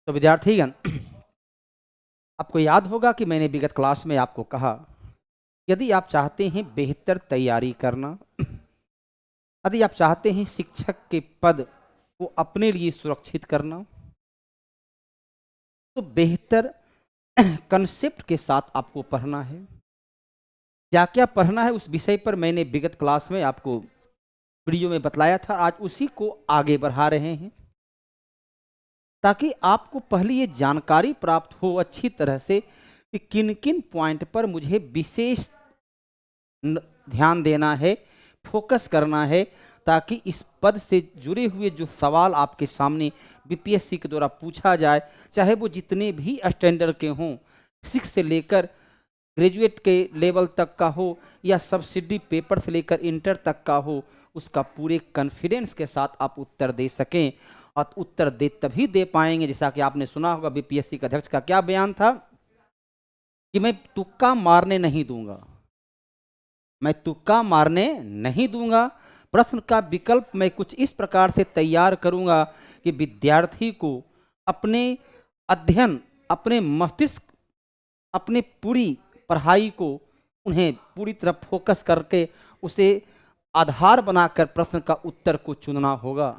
तो विद्यार्थीगण, आपको याद होगा कि मैंने विगत क्लास में आपको कहा, यदि आप चाहते हैं बेहतर तैयारी करना, यदि आप चाहते हैं शिक्षक के पद को अपने लिए सुरक्षित करना, तो बेहतर कंसेप्ट के साथ आपको पढ़ना है। क्या क्या पढ़ना है उस विषय पर मैंने विगत क्लास में आपको वीडियो में बतलाया था। आज उसी को आगे बढ़ा रहे हैं ताकि आपको पहले ये जानकारी प्राप्त हो अच्छी तरह से कि किन किन पॉइंट पर मुझे विशेष ध्यान देना है, फोकस करना है, ताकि इस पद से जुड़े हुए जो सवाल आपके सामने बीपीएससी के द्वारा पूछा जाए, चाहे वो जितने भी स्टैंडर्ड के हों, 6 से लेकर ग्रेजुएट के लेवल तक का हो या सब्सिडी पेपर से लेकर इंटर तक का हो, उसका पूरे कॉन्फिडेंस के साथ आप उत्तर दे सकें। और उत्तर दे तभी दे पाएंगे, जैसा कि आपने सुना होगा बीपीएससी का अध्यक्ष का क्या बयान था कि मैं तुक्का मारने नहीं दूंगा, मैं तुक्का मारने नहीं दूंगा। प्रश्न का विकल्प मैं कुछ इस प्रकार से तैयार करूंगा कि विद्यार्थी को अपने अध्ययन, अपने मस्तिष्क, अपने पूरी पढ़ाई को उन्हें पूरी तरह फोकस करके उसे आधार बनाकर प्रश्न का उत्तर को चुनना होगा।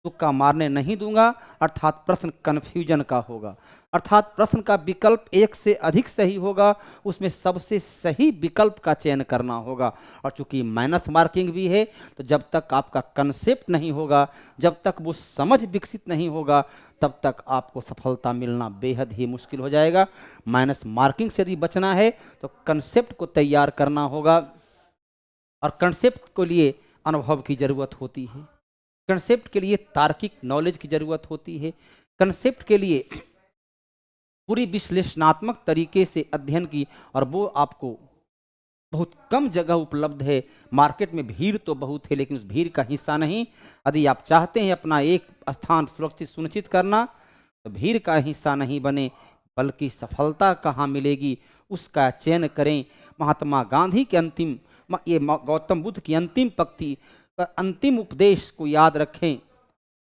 तुक्का मारने नहीं दूंगा अर्थात प्रश्न कन्फ्यूजन का होगा, अर्थात प्रश्न का विकल्प एक से अधिक सही होगा, उसमें सबसे सही विकल्प का चयन करना होगा। और चूंकि माइनस मार्किंग भी है, तो जब तक आपका कंसेप्ट नहीं होगा, जब तक वो समझ विकसित नहीं होगा, तब तक आपको सफलता मिलना बेहद ही मुश्किल हो जाएगा। माइनस मार्किंग से यदि बचना है तो कंसेप्ट को तैयार करना होगा, और कंसेप्ट के लिए अनुभव की जरूरत होती है, कंसेप्ट के लिए तार्किक नॉलेज की जरूरत होती है, कंसेप्ट के लिए पूरी विश्लेषणात्मक तरीके से अध्ययन की, और वो आपको बहुत कम जगह उपलब्ध है। मार्केट में भीड़ तो बहुत है, लेकिन उस भीड़ का हिस्सा नहीं। यदि आप चाहते हैं अपना एक स्थान सुरक्षित सुनिश्चित करना, तो भीड़ का हिस्सा नहीं बने, बल्कि सफलता कहाँ मिलेगी उसका चयन करें। महात्मा गांधी के अंतिम, ये गौतम बुद्ध की अंतिम पंक्ति, अंतिम उपदेश को याद रखें,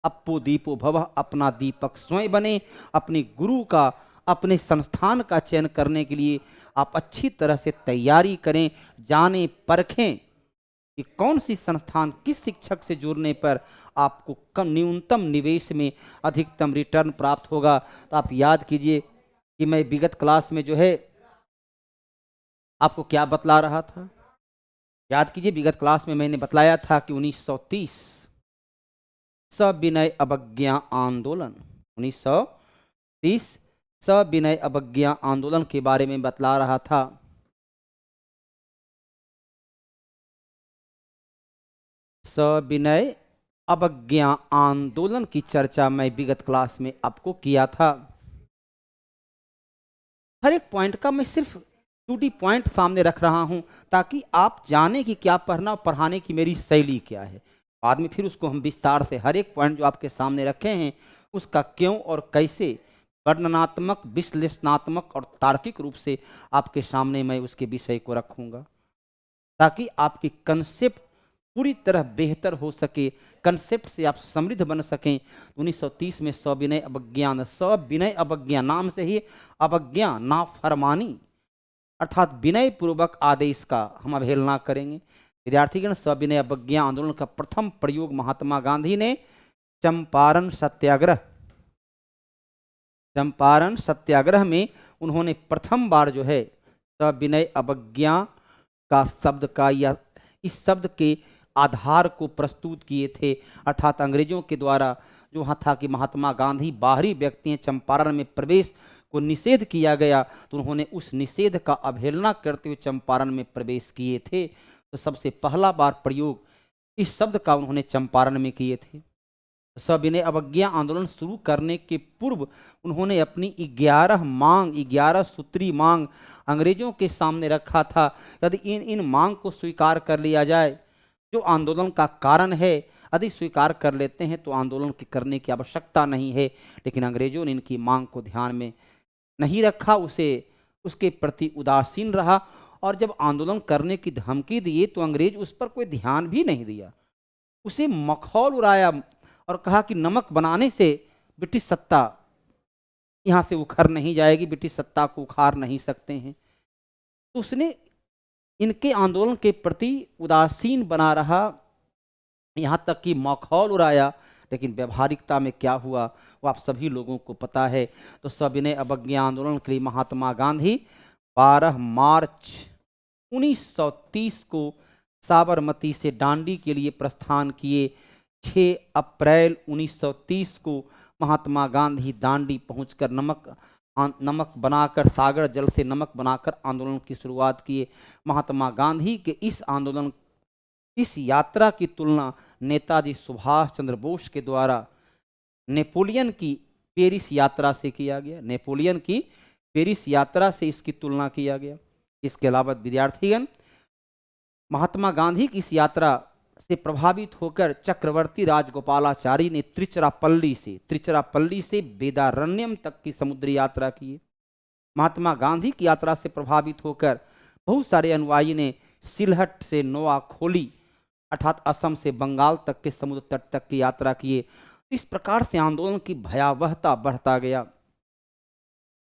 अप्पो दीपो भव, अपना दीपक स्वयं बने। अपने गुरु का, अपने संस्थान का चयन करने के लिए आप अच्छी तरह से तैयारी करें, जानें, परखें कि कौन सी संस्थान किस शिक्षक से जुड़ने पर आपको कम न्यूनतम निवेश में अधिकतम रिटर्न प्राप्त होगा। तो आप याद कीजिए कि मैं विगत क्लास में जो है आपको क्या बतला रहा था। याद कीजिए, विगत क्लास में मैंने बतलाया था कि 1930 सविनय अवज्ञा आंदोलन, 1930 सविनय अवज्ञा आंदोलन के बारे में बतला रहा था। सविनय अवज्ञा आंदोलन की चर्चा मैं विगत क्लास में आपको किया था। हर एक पॉइंट का मैं सिर्फ 2D पॉइंट सामने रख रहा हूं, ताकि आप जाने कि क्या पढ़ना और पढ़ाने की मेरी शैली क्या है। बाद में फिर उसको हम विस्तार से हर एक पॉइंट जो आपके सामने रखे हैं उसका क्यों और कैसे वर्णनात्मक, विश्लेषणात्मक और तार्किक रूप से आपके सामने मैं उसके विषय को रखूंगा, ताकि आपकी कंसेप्ट पूरी तरह बेहतर हो सके, कंसेप्ट से आप समृद्ध बन सकें। 1930 में सविनय अवज्ञा, सविनय अवज्ञा नाम से ही अवज्ञा नाफरमानी, अर्थात विनय पूर्वक आदेश का हम अवहेलना करेंगे। विद्यार्थीगण, सविनय अवज्ञा आंदोलन का प्रथम प्रयोग महात्मा गांधी ने चंपारण सत्याग्रह, चंपारण सत्याग्रह में उन्होंने प्रथम बार जो है सविनय अवज्ञा का शब्द का, या इस शब्द के आधार को प्रस्तुत किए थे। अर्थात अंग्रेजों के द्वारा जो वहाँ था कि महात्मा गांधी बाहरी व्यक्ति हैं, चंपारण में प्रवेश को निषेध किया गया, तो उन्होंने उस निषेध का अवहेलना करते हुए चंपारण में प्रवेश किए थे। तो सबसे पहला बार प्रयोग इस शब्द का उन्होंने चंपारण में किए थे। सविनय अवज्ञा आंदोलन शुरू करने के पूर्व उन्होंने अपनी 11 सूत्री मांग अंग्रेजों के सामने रखा था। यदि इन मांग को स्वीकार कर लिया जाए, जो आंदोलन का कारण है, यदि स्वीकार कर लेते हैं तो आंदोलन की करने की आवश्यकता नहीं है। लेकिन अंग्रेजों ने इनकी मांग को ध्यान में नहीं रखा, उसके प्रति उदासीन रहा, और जब आंदोलन करने की धमकी दिए तो अंग्रेज उस पर कोई ध्यान भी नहीं दिया, उसे मखौल उड़ाया और कहा कि नमक बनाने से ब्रिटिश सत्ता यहाँ से उखड़ नहीं जाएगी, ब्रिटिश सत्ता को उखाड़ नहीं सकते हैं। तो उसने इनके आंदोलन के प्रति उदासीन बना रहा, यहाँ तक कि मखौल उड़ाया। लेकिन व्यवहारिकता में क्या हुआ वो आप सभी लोगों को पता है। तो सविनय अवज्ञा आंदोलन के लिए महात्मा गांधी 12 मार्च 1930 को साबरमती से दांडी के लिए प्रस्थान किए। 6 अप्रैल 1930 को महात्मा गांधी दांडी पहुंचकर नमक बनाकर, सागर जल से नमक बनाकर आंदोलन की शुरुआत किए। महात्मा गांधी के इस यात्रा की तुलना नेताजी सुभाष चंद्र बोस के द्वारा नेपोलियन की पेरिस यात्रा से किया गया। नेपोलियन की पेरिस यात्रा से इसकी तुलना किया गया। इसके अलावा विद्यार्थीगण, महात्मा गांधी की इस यात्रा से प्रभावित होकर चक्रवर्ती राजगोपालाचारी ने त्रिचरापल्ली से वेदारण्यम तक की समुद्री यात्रा की है। महात्मा गांधी की यात्रा से प्रभावित होकर बहुत सारे अनुयायी ने सिलहट से नोआखोली अर्थात असम से बंगाल तक के समुद्र तट तक की यात्रा किए। इस प्रकार से आंदोलन की भयावहता बढ़ता गया।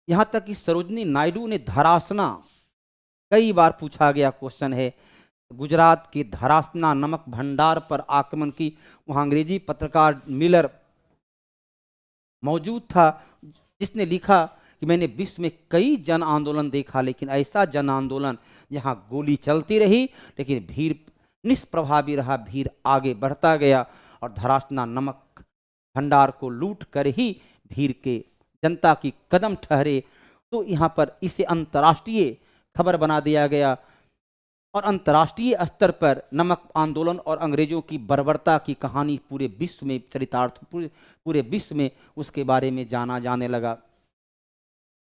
यहाँ तक कि सरोजनी नायडू ने धरासना, कई बार पूछा गया क्वेश्चन है, गुजरात के धरासना नमक भंडार पर आक्रमण की। वहाँ अंग्रेजी पत्रकार मिलर मौजूद था जिसने लिखा कि मैंने विश्व में कई जन आंदोलन देखा, लेकिन ऐसा जन आंदोलन जहाँ गोली चलती रही लेकिन भीड़ निष्प्रभावी रहा, भीड़ आगे बढ़ता गया और धरासना नमक भंडार को लूट कर ही भीड़ के जनता की कदम ठहरे। तो यहाँ पर इसे अंतर्राष्ट्रीय खबर बना दिया गया और अंतर्राष्ट्रीय स्तर पर नमक आंदोलन और अंग्रेजों की बर्बरता की कहानी पूरे विश्व में चरितार्थ, पूरे विश्व में उसके बारे में जाना जाने लगा।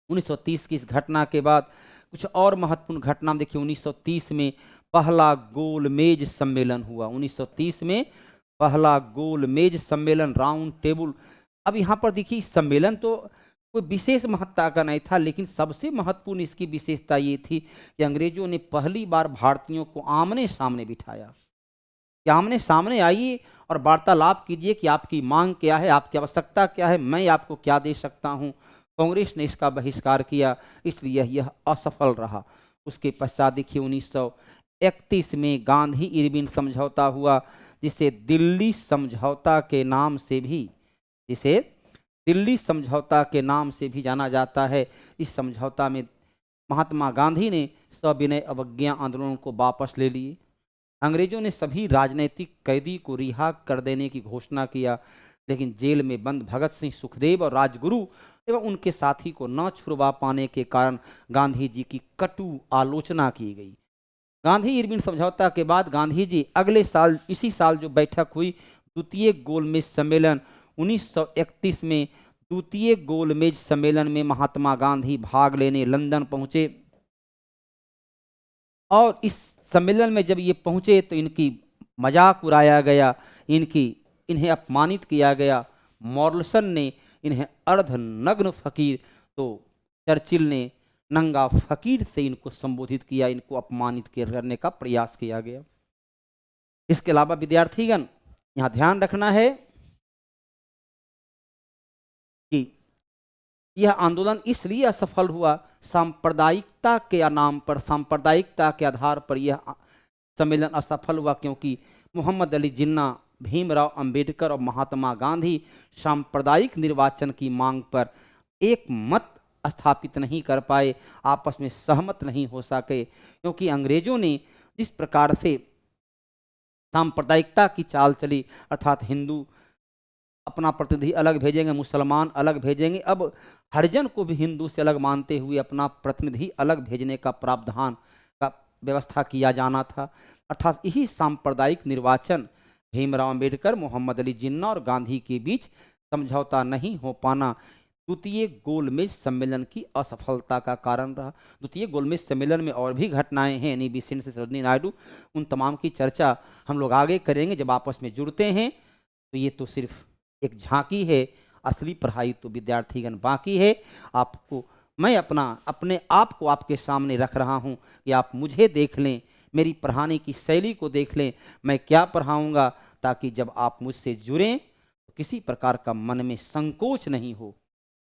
1930 की इस घटना के बाद कुछ और महत्वपूर्ण घटना देखिए। 1930 में पहला गोलमेज सम्मेलन हुआ। 1930 में पहला गोलमेज सम्मेलन, राउंड टेबल। अब यहाँ पर देखिए सम्मेलन तो कोई विशेष महत्ता का नहीं था, लेकिन सबसे महत्वपूर्ण इसकी विशेषता ये थी कि अंग्रेजों ने पहली बार भारतीयों को आमने सामने बिठाया कि आमने सामने आइए और वार्तालाप कीजिए कि आपकी मांग क्या है, आपकी आवश्यकता क्या है, मैं आपको क्या दे सकता हूँ। कांग्रेस ने इसका बहिष्कार किया, इसलिए यह असफल रहा। उसके पश्चात देखिए 1931 में गांधी इरविन समझौता हुआ, जिसे दिल्ली समझौता के नाम से भी जाना जाता है। इस समझौता में महात्मा गांधी ने सविनय अवज्ञा आंदोलन को वापस ले लिए। अंग्रेजों ने सभी राजनीतिक कैदी को रिहा कर देने की घोषणा किया, लेकिन जेल में बंद भगत सिंह, सुखदेव और राजगुरु एवं उनके साथी को न छुड़वा पाने के कारण गांधी जी की कटु आलोचना की गई। गांधी इरविन समझौता के बाद गांधी जी अगले साल, इसी साल जो बैठक हुई, द्वितीय गोलमेज सम्मेलन 1931 में, द्वितीय गोलमेज सम्मेलन में महात्मा गांधी भाग लेने लंदन पहुंचे। और इस सम्मेलन में जब ये पहुंचे तो इनकी मजाक उड़ाया गया, इन्हें अपमानित किया गया। मॉर्लसन ने इन्हें अर्धनग्न फकीर, तो चर्चिल ने नंगा फकीर से इनको संबोधित किया, इनको अपमानित करने का प्रयास किया गया। इसके अलावा विद्यार्थीगण यहाँ ध्यान रखना है कि यह आंदोलन इसलिए असफल हुआ, सांप्रदायिकता के नाम पर, सांप्रदायिकता के आधार पर यह सम्मेलन असफल हुआ, क्योंकि मोहम्मद अली जिन्ना, भीमराव अंबेडकर और महात्मा गांधी सांप्रदायिक निर्वाचन की मांग पर एक मत स्थापित नहीं कर पाए, आपस में सहमत नहीं हो सके, क्योंकि अंग्रेजों ने जिस प्रकार से सांप्रदायिकता की चाल चली, अर्थात हिंदू अपना प्रतिनिधि अलग भेजेंगे, मुसलमान अलग भेजेंगे, अब हरिजन को भी हिंदू से अलग मानते हुए अपना प्रतिनिधि अलग भेजने का प्रावधान का व्यवस्था किया जाना था। अर्थात यही सांप्रदायिक निर्वाचन भीमराव अंबेडकर, मोहम्मद अली जिन्ना और गांधी के बीच समझौता नहीं हो पाना द्वितीय गोलमेज सम्मेलन की असफलता का कारण रहा। द्वितीय गोलमेज सम्मेलन में और भी घटनाएं हैं, एनी बेसेंट से सरोजिनी नायडू, उन तमाम की चर्चा हम लोग आगे करेंगे जब आपस में जुड़ते हैं। तो ये तो सिर्फ एक झांकी है, असली पढ़ाई तो विद्यार्थीगण बाकी है। मैं अपने आप को आपके सामने रख रहा हूँ कि आप मुझे देख लें, मेरी पढ़ाने की शैली को देख लें, मैं क्या पढ़ाऊँगा, ताकि जब आप मुझसे जुड़ें तो किसी प्रकार का मन में संकोच नहीं हो।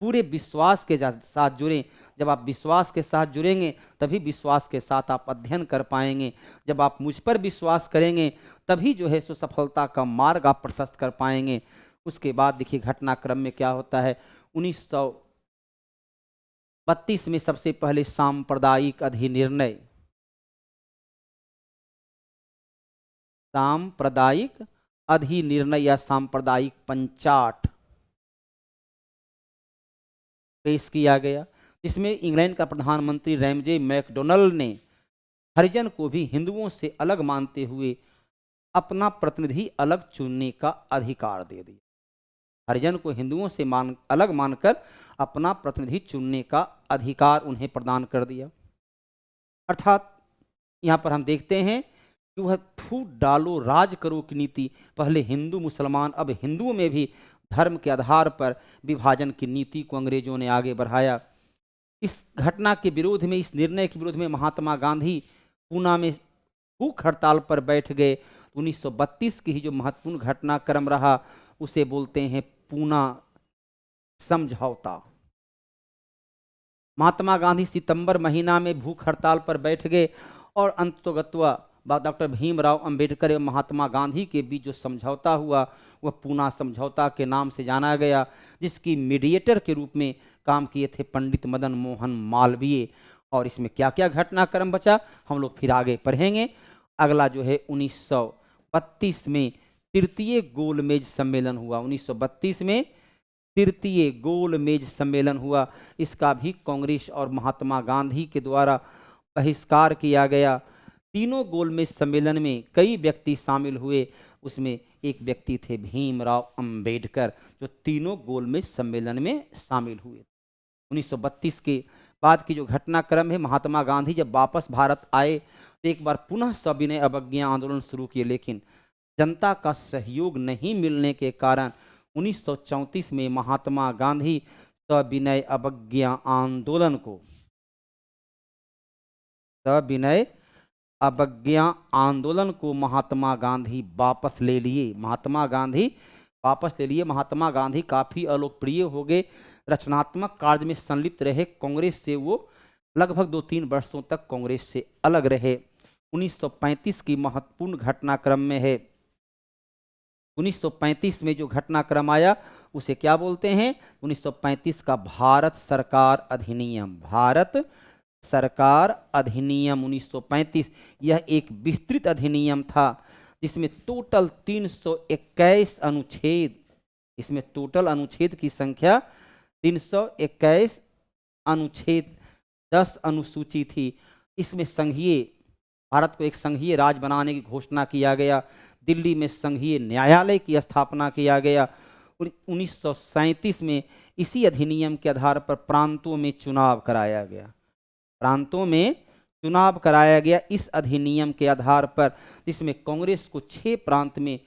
पूरे विश्वास के साथ जुड़ें। जब आप विश्वास के साथ जुड़ेंगे तभी विश्वास के साथ आप अध्ययन कर पाएंगे। जब आप मुझ पर विश्वास करेंगे तभी जो है सो सफलता का मार्ग आप प्रशस्त कर पाएंगे। उसके बाद देखिए घटनाक्रम में क्या होता है। 1932 में सबसे पहले सांप्रदायिक अधिनिर्णय, सांप्रदायिक अधिनिर्णय या सांप्रदायिक पंचाट पेश किया गया, जिसमें इंग्लैंड का प्रधानमंत्री रैमजे मैकडोनल्ड ने हरिजन को भी हिंदुओं से अलग मानते हुए अपना प्रतिनिधि अलग चुनने का अधिकार दे दिया। हरिजन को हिंदुओं से अलग मानकर अपना प्रतिनिधि चुनने का अधिकार उन्हें प्रदान कर दिया। अर्थात यहाँ पर हम देखते हैं कि वह फूट डालो राज करो की नीति, पहले हिंदू मुसलमान, अब हिंदुओं में भी धर्म के आधार पर विभाजन की नीति को अंग्रेजों ने आगे बढ़ाया। इस घटना के विरोध में, इस निर्णय के विरोध में महात्मा गांधी पूना में भूख हड़ताल पर बैठ गए। 1932 की ही जो महत्वपूर्ण घटनाक्रम रहा उसे बोलते हैं पूना समझौता। महात्मा गांधी सितंबर महीना में भूख हड़ताल पर बैठ गए और अंततोगत्वा डॉक्टर भीमराव अंबेडकर एवं महात्मा गांधी के बीच जो समझौता हुआ वह पूना समझौता के नाम से जाना गया, जिसकी मीडिएटर के रूप में काम किए थे पंडित मदन मोहन मालवीय। और इसमें क्या क्या घटनाक्रम बचा हम लोग फिर आगे पढ़ेंगे। अगला जो है 1932 में तृतीय गोलमेज सम्मेलन हुआ। 1932 में तृतीय गोलमेज सम्मेलन हुआ। इसका भी कांग्रेस और महात्मा गांधी के द्वारा बहिष्कार किया गया। तीनों गोलमेज सम्मेलन में कई व्यक्ति शामिल हुए, उसमें एक व्यक्ति थे भीमराव अंबेडकर, जो तीनों गोलमेज सम्मेलन में शामिल हुए। 1932 के बाद की जो घटनाक्रम है, महात्मा गांधी जब वापस भारत आए तो एक बार पुनः सविनय अवज्ञा आंदोलन शुरू किए, लेकिन जनता का सहयोग नहीं मिलने के कारण 1934 में महात्मा गांधी सविनय अवज्ञा आंदोलन को महात्मा गांधी वापस ले लिए। महात्मा गांधी काफ़ी अलोकप्रिय हो गए, रचनात्मक कार्य में संलिप्त रहे। कांग्रेस से वो लगभग 2-3 वर्षों तक कांग्रेस से अलग रहे। 1935 की महत्वपूर्ण घटनाक्रम में है। 1935 में जो घटनाक्रम आया उसे क्या बोलते हैं? 1935 का भारत सरकार अधिनियम। भारत सरकार अधिनियम 1935, यह एक विस्तृत अधिनियम था जिसमें टोटल 321 अनुच्छेद, इसमें टोटल अनुच्छेद की संख्या 321 अनुच्छेद, 10 अनुसूची थी। इसमें संघीय भारत को एक संघीय राज्य बनाने की घोषणा किया गया। दिल्ली में संघीय न्यायालय की स्थापना किया गया। 1937 में इसी अधिनियम के आधार पर प्रांतों में चुनाव कराया गया। इस अधिनियम के आधार पर, जिसमें कांग्रेस को 6 प्रांत में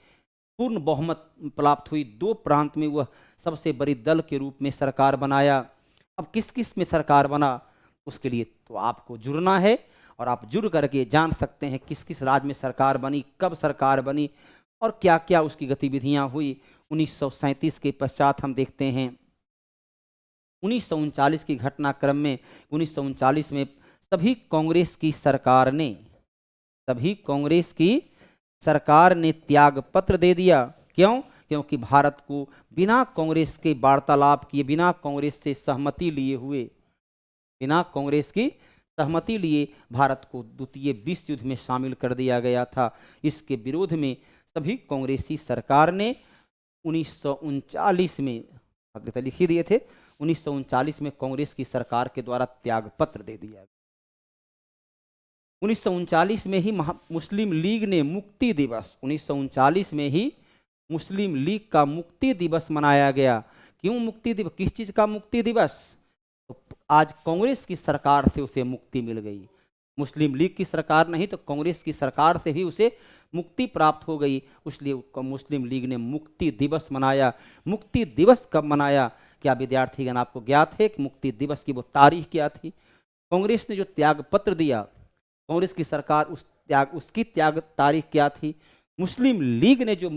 पूर्ण बहुमत प्राप्त हुई। 2 प्रांत में वह सबसे बड़ी दल के रूप में सरकार बनाया। अब किस किस में सरकार बना, उसके लिए तो आपको जुड़ना है और आप जुड़ करके जान सकते हैं किस किस राज्य में सरकार बनी, कब सरकार बनी और क्या क्या उसकी गतिविधियां हुई। 1937 के पश्चात हम देखते हैं 1939 की घटनाक्रम में, 1939 में सभी कांग्रेस की सरकार ने त्याग पत्र दे दिया। क्यों? क्योंकि भारत को बिना कांग्रेस के वार्तालाप किए, बिना कांग्रेस से सहमति लिए भारत को द्वितीय विश्व युद्ध में शामिल कर दिया गया था। इसके विरोध में सभी कांग्रेसी सरकार ने 1939 में लिख ही दिए थे। 1939 में कांग्रेस की सरकार के द्वारा त्याग पत्र दे दिया। 1939 में ही मुस्लिम लीग ने मुक्ति दिवस, 1939 में ही मुस्लिम लीग का मुक्ति दिवस मनाया गया। क्यों मुक्ति दिवस? किस चीज का मुक्ति दिवस? तो आज कांग्रेस की सरकार से उसे मुक्ति मिल गई। मुस्लिम लीग की सरकार नहीं तो कांग्रेस की सरकार से भी उसे मुक्ति प्राप्त हो गई, इसलिए मुस्लिम लीग ने मुक्ति दिवस मनाया। मुक्ति दिवस कब मनाया? क्या विद्यार्थीगण आपको ज्ञात है कि मुक्ति दिवस की वो तारीख क्या थी? कांग्रेस ने जो त्याग पत्र दिया, कांग्रेस की सरकार उसकी त्याग तारीख क्या थी? मुस्लिम लीग ने जो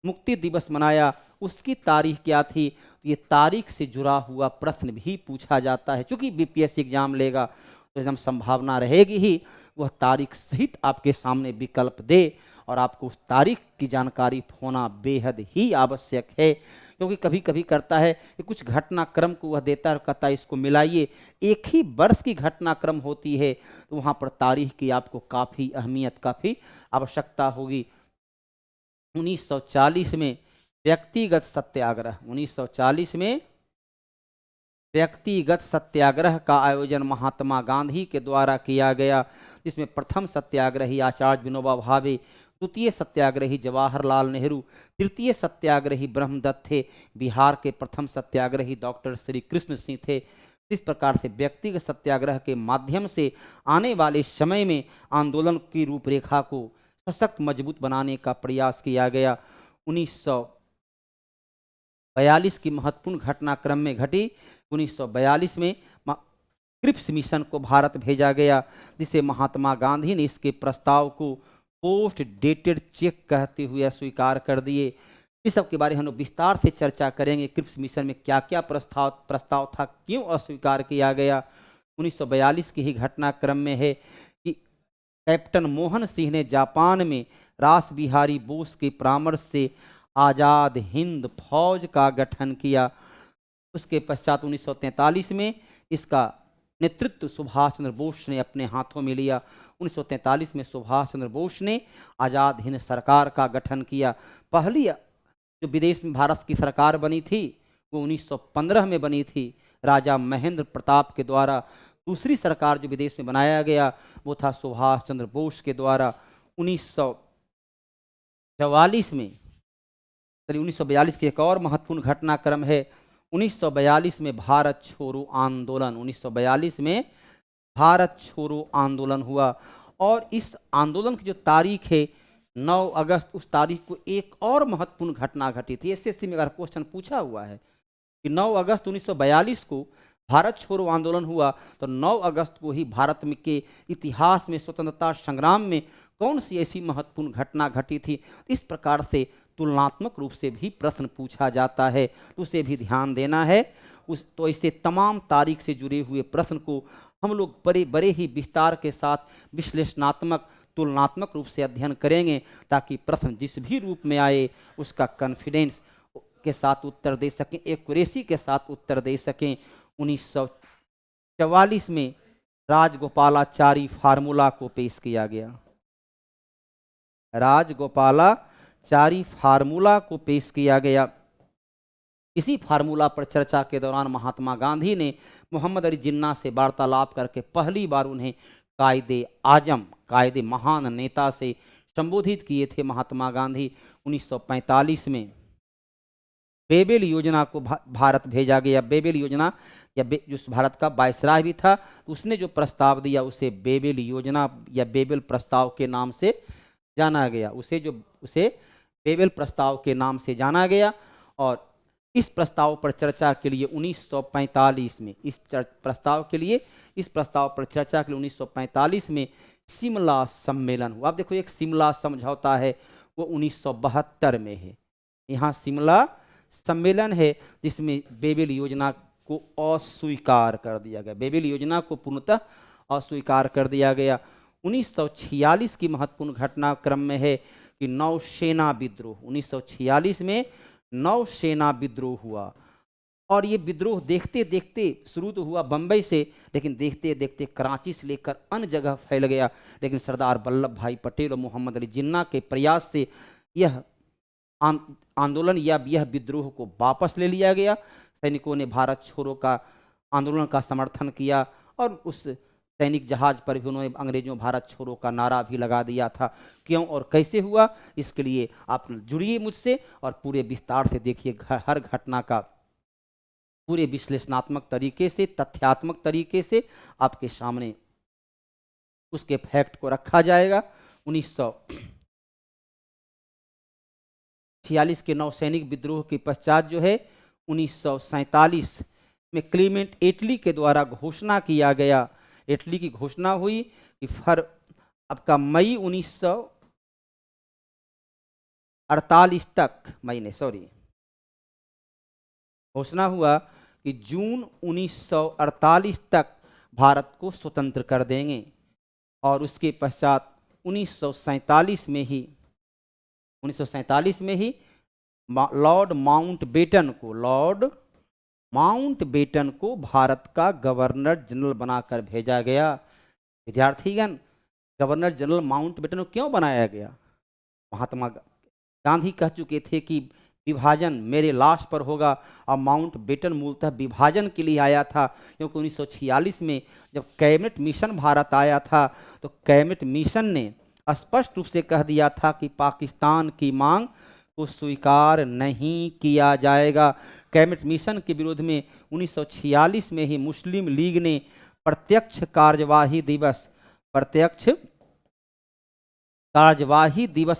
मुक्ति दिवस मनाया, उसकी तारीख क्या थी? ये तारीख से जुड़ा हुआ प्रश्न भी पूछा जाता है। चूंकि बीपीएससी एग्जाम लेगा तो एकदम संभावना रहेगी ही वह तारीख सहित आपके सामने विकल्प दे, और आपको उस तारीख की जानकारी होना बेहद ही आवश्यक है। क्योंकि कभी कभी करता है कि कुछ घटनाक्रम को वह देता है और कहता है इसको मिलाइए, एक ही वर्ष की घटनाक्रम होती है, तो वहाँ पर तारीख की आपको काफ़ी अहमियत, काफ़ी आवश्यकता होगी। 1940 में व्यक्तिगत सत्याग्रह, 1940 में व्यक्तिगत सत्याग्रह का आयोजन महात्मा गांधी के द्वारा किया गया, जिसमें प्रथम सत्याग्रही आचार्य विनोबा भावे, द्वितीय सत्याग्रही जवाहरलाल नेहरू, तृतीय सत्याग्रही ब्रह्मदत्त थे, बिहार के प्रथम सत्याग्रही डॉक्टर श्री कृष्ण सिंह थे। इस प्रकार से व्यक्तिगत सत्याग्रह के माध्यम से आने वाले समय में आंदोलन की रूपरेखा को सशक्त मजबूत बनाने का प्रयास किया गया। 1942 की महत्वपूर्ण घटनाक्रम में घटी। 1942 में क्रिप्स मिशन को भारत भेजा गया, जिसे महात्मा गांधी ने इसके प्रस्ताव को पोस्ट डेटेड चेक कहते हुए अस्वीकार कर दिए। इस सब के बारे में हम लोग विस्तार से चर्चा करेंगे। क्रिप्स मिशन में क्या क्या प्रस्ताव था, क्यों अस्वीकार किया गया। 1942 की ही घटनाक्रम में है कि कैप्टन मोहन सिंह ने जापान में रास बिहारी बोस के परामर्श से आज़ाद हिंद फौज का गठन किया। उसके पश्चात 1943 में इसका नेतृत्व सुभाष चंद्र बोस ने अपने हाथों में लिया। 1943 में सुभाष चंद्र बोस ने आज़ाद हिंद सरकार का गठन किया। पहली जो विदेश में भारत की सरकार बनी थी वो 1915 में बनी थी, राजा महेंद्र प्रताप के द्वारा। दूसरी सरकार जो विदेश में बनाया गया वो था सुभाष चंद्र बोस के द्वारा। 1942 में 1942 की एक और महत्वपूर्ण घटनाक्रम है। 1942 में भारत छोड़ो आंदोलन, 1942 में भारत छोड़ो आंदोलन हुआ, और इस आंदोलन की जो तारीख है 9 अगस्त, उस तारीख को एक और महत्वपूर्ण घटना घटी थी। एसएससी में अगर क्वेश्चन पूछा हुआ है कि 9 अगस्त 1942 को भारत छोड़ो आंदोलन हुआ, तो 9 अगस्त को ही भारत में के इतिहास में स्वतंत्रता संग्राम में कौन सी ऐसी महत्वपूर्ण घटना घटी थी। इस प्रकार से तुलनात्मक रूप से भी प्रश्न पूछा जाता है, तो उसे भी ध्यान देना है। तो इससे तमाम तारीख से जुड़े हुए प्रश्न को हम लोग बड़े बड़े ही विस्तार के साथ विश्लेषणात्मक तुलनात्मक रूप से अध्ययन करेंगे, ताकि प्रश्न जिस भी रूप में आए उसका कॉन्फिडेंस के साथ उत्तर दे सकें, एक्यूरेसी के साथ उत्तर दे सकें। 1944 में राजगोपालाचारी फार्मूला को पेश किया गया, राजगोपालाचारी फार्मूला को पेश किया गया। इसी फार्मूला पर चर्चा के दौरान महात्मा गांधी ने मोहम्मद अली जिन्ना से वार्तालाप करके पहली बार उन्हें कायदे आजम, कायदे महान नेता से संबोधित किए थे महात्मा गांधी। 1945 में बेबेल योजना को भारत भेजा गया। बेबेल योजना या जो भारत का वायसराय भी था, उसने जो प्रस्ताव दिया उसे बेबेल योजना या बेबेल प्रस्ताव के नाम से जाना गया। उसे बेबेल प्रस्ताव के नाम से जाना गया। और इस प्रस्ताव पर चर्चा के लिए 1945 में इस प्रस्ताव पर चर्चा के लिए 1945 में शिमला सम्मेलन हुआ। आप देखो, एक शिमला समझौता है वो 1972 में है। यहाँ शिमला सम्मेलन है जिसमें बेबेल योजना को अस्वीकार कर दिया गया, बेबेल योजना को पूर्णतः अस्वीकार कर दिया गया। 1946 की महत्वपूर्ण घटनाक्रम में है कि नौसेना विद्रोह, 1946 में नौसेना विद्रोह हुआ। और ये विद्रोह देखते देखते शुरू तो हुआ बम्बई से, लेकिन देखते देखते कराची से लेकर अन्य जगह फैल गया। लेकिन सरदार वल्लभ भाई पटेल और मोहम्मद अली जिन्ना के प्रयास से यह आंदोलन या यह विद्रोह को वापस ले लिया गया। सैनिकों ने भारत छोड़ो का आंदोलन का समर्थन किया, और उस सैनिक जहाज पर भी उन्होंने अंग्रेजों भारत छोड़ो का नारा भी लगा दिया था। क्यों और कैसे हुआ, इसके लिए आप जुड़िए मुझसे और पूरे विस्तार से देखिए। हर घटना का पूरे विश्लेषणात्मक तरीके से, तथ्यात्मक तरीके से आपके सामने उसके फैक्ट को रखा जाएगा। 1946 के नौसैनिक विद्रोह के पश्चात जो है 1947 में क्लीमेंट एटली के द्वारा घोषणा किया गया, एटली की घोषणा हुई कि आपका मई 1948 तक घोषणा हुआ कि जून 1948 तक भारत को स्वतंत्र कर देंगे। और उसके पश्चात 1947 में ही लॉर्ड माउंटबेटन को भारत का गवर्नर जनरल बनाकर भेजा गया। विद्यार्थीगण, गवर्नर जनरल माउंटबेटन को क्यों बनाया गया? महात्मा गांधी कह चुके थे कि विभाजन मेरे लाश पर होगा, और माउंटबेटन मूलतः विभाजन के लिए आया था, क्योंकि 1946 में जब कैबिनेट मिशन भारत आया था तो कैबिनेट मिशन ने स्पष्ट रूप से कह दिया था कि पाकिस्तान की मांग को स्वीकार नहीं किया जाएगा। कैबिनेट मिशन के विरोध में 1946 में ही मुस्लिम लीग ने प्रत्यक्ष कार्यवाही दिवस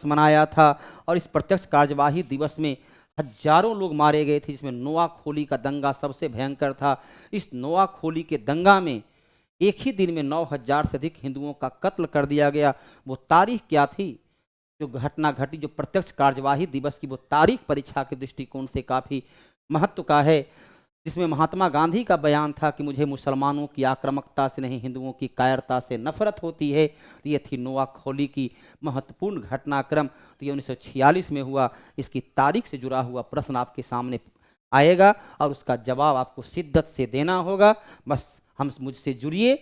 मनाया था, और इस प्रत्यक्ष कार्यवाही दिवस में हजारों लोग मारे गए थे, जिसमें नोआखोली का दंगा सबसे भयंकर था। इस नोआखोली के दंगा में एक ही दिन में 9,000 से अधिक हिंदुओं का कत्ल कर दिया गया। वो तारीख क्या थी जो घटना घटी, जो प्रत्यक्ष कार्यवाही दिवस की वो तारीख परीक्षा के दृष्टिकोण से काफ़ी महत्व का है, जिसमें महात्मा गांधी का बयान था कि मुझे मुसलमानों की आक्रामकता से नहीं, हिंदुओं की कायरता से नफरत होती है। ये थी नोआखोली की महत्वपूर्ण घटनाक्रम। तो ये 1946 में हुआ। इसकी तारीख से जुड़ा हुआ प्रश्न आपके सामने आएगा और उसका जवाब आपको शिद्दत से देना होगा। बस मुझसे जुड़िए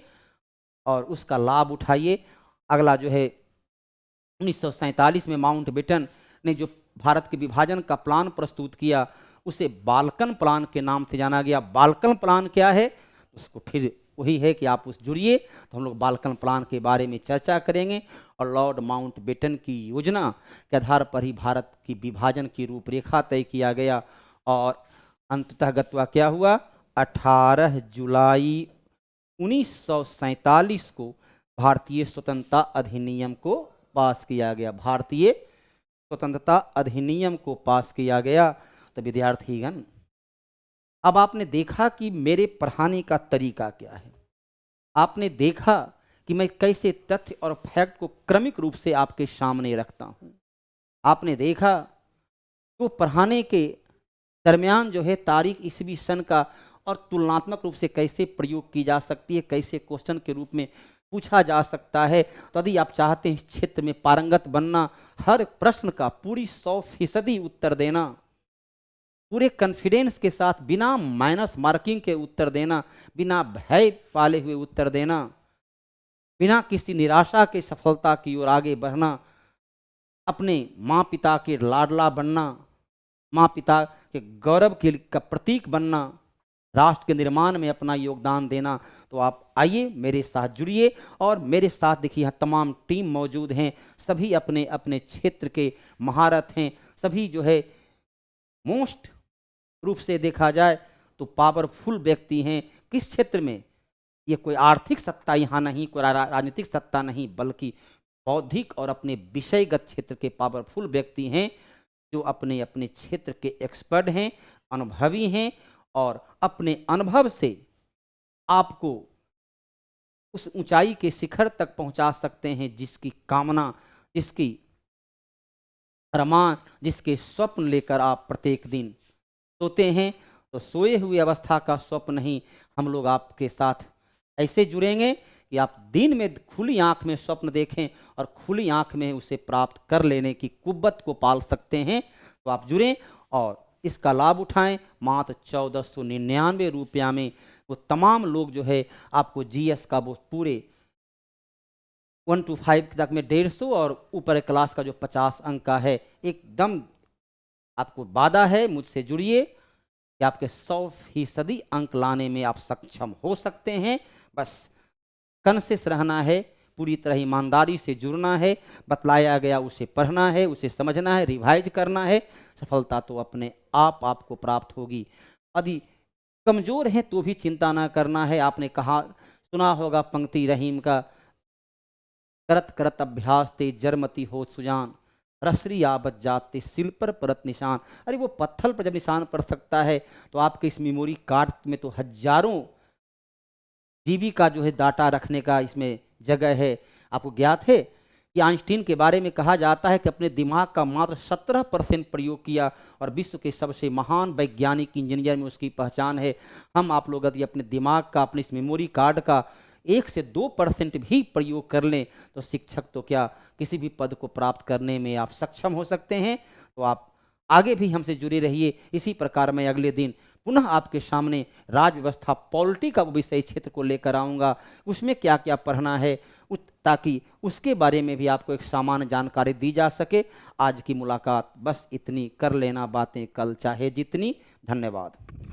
और उसका लाभ उठाइए। अगला जो है 1947 में माउंटबेटन ने जो भारत के विभाजन का प्लान प्रस्तुत किया, उसे बाल्कन प्लान के नाम से जाना गया। बाल्कन प्लान क्या है, उसको फिर वही है कि आप उस जुड़िए तो हम लोग बाल्कन प्लान के बारे में चर्चा करेंगे। और लॉर्ड माउंटबेटन की योजना के आधार पर ही भारत की विभाजन की रूपरेखा तय किया गया। और अंततः गत्वा क्या हुआ, 18 जुलाई 1947 को भारतीय स्वतंत्रता अधिनियम को पास किया गया। भारतीय स्वतंत्रता अधिनियम को पास किया गया। तो विद्यार्थीगण, अब आपने देखा कि मेरे पढ़ाने का तरीका क्या है। आपने देखा कि मैं कैसे तथ्य और फैक्ट को क्रमिक रूप से आपके सामने रखता हूं। आपने देखा तो पढ़ाने के दरमियान जो है तारीख, ईस्वी सन का और तुलनात्मक रूप से कैसे प्रयोग की जा सकती है, कैसे क्वेश्चन के रूप में पूछा जा सकता है। तो यदि आप चाहते हैं इस क्षेत्र में पारंगत बनना, हर प्रश्न का पूरी 100% उत्तर देना, पूरे कॉन्फिडेंस के साथ, बिना माइनस मार्किंग के उत्तर देना, बिना भय पाले हुए उत्तर देना, बिना किसी निराशा के सफलता की ओर आगे बढ़ना, अपने माँ पिता के लाडला बनना, माँ पिता के गौरव का प्रतीक बनना, राष्ट्र के निर्माण में अपना योगदान देना। तो आप आइए मेरे साथ जुड़िए और मेरे साथ देखिए यहाँ तमाम टीम मौजूद हैं। सभी अपने अपने क्षेत्र के महारथ हैं। सभी जो है मोस्ट रूप से देखा जाए तो पावरफुल व्यक्ति हैं। किस क्षेत्र में? ये कोई आर्थिक सत्ता यहाँ नहीं, कोई राजनीतिक सत्ता नहीं, बल्कि बौद्धिक और अपने विषयगत क्षेत्र के पावरफुल व्यक्ति हैं, जो अपने अपने क्षेत्र के एक्सपर्ट हैं, अनुभवी हैं, और अपने अनुभव से आपको उस ऊंचाई के शिखर तक पहुंचा सकते हैं जिसकी कामना, जिसकी अरमान, जिसके स्वप्न लेकर आप प्रत्येक दिन सोते हैं। तो सोए हुए अवस्था का स्वप्न नहीं, हम लोग आपके साथ ऐसे जुड़ेंगे कि आप दिन में खुली आंख में स्वप्न देखें और खुली आंख में उसे प्राप्त कर लेने की कुव्वत को पाल सकते हैं। तो आप जुड़ें और इसका लाभ उठाएं। मात्र 1499 रुपया में वो तमाम लोग जो है आपको जीएस का वो पूरे 1 to 5 तक में 150 और ऊपर क्लास का जो 50 अंक का है, एकदम आपको वादा है, मुझसे जुड़िए कि आपके 100% अंक लाने में आप सक्षम हो सकते हैं। बस कॉन्शियस रहना है, पूरी तरह ईमानदारी से जुड़ना है, बतलाया गया उसे पढ़ना है, उसे समझना है, रिवाइज करना है। सफलता तो अपने आप आपको प्राप्त होगी। यदि कमज़ोर हैं तो भी चिंता ना करना है। आपने कहा, सुना होगा पंक्ति रहीम का, करत करत अभ्यास ते जरमती हो सुजान, रसरी आबत जाते सिल पर परत निशान। अरे वो पत्थर पर जब निशान पड़ सकता है तो आपके इस मेमोरी कार्ड में तो हजारों जीबी का जो है डाटा रखने का इसमें जगह है। आपको ज्ञात है कि आइंस्टीन के बारे में कहा जाता है कि अपने दिमाग का मात्र 17% प्रयोग किया और विश्व के सबसे महान वैज्ञानिक इंजीनियर में उसकी पहचान है। हम आप लोग यदि अपने दिमाग का, अपने इस मेमोरी कार्ड का 1 से 2% भी प्रयोग कर लें तो शिक्षक तो क्या, किसी भी पद को प्राप्त करने में आप सक्षम हो सकते हैं। तो आप आगे भी हमसे जुड़े रहिए। इसी प्रकार मैं अगले दिन पुनः आपके सामने राज व्यवस्था पॉलिटी का विषय क्षेत्र को लेकर आऊँगा, उसमें क्या क्या पढ़ना है, ताकि उसके बारे में भी आपको एक सामान्य जानकारी दी जा सके। आज की मुलाकात बस इतनी, कर लेना बातें कल चाहे जितनी। धन्यवाद।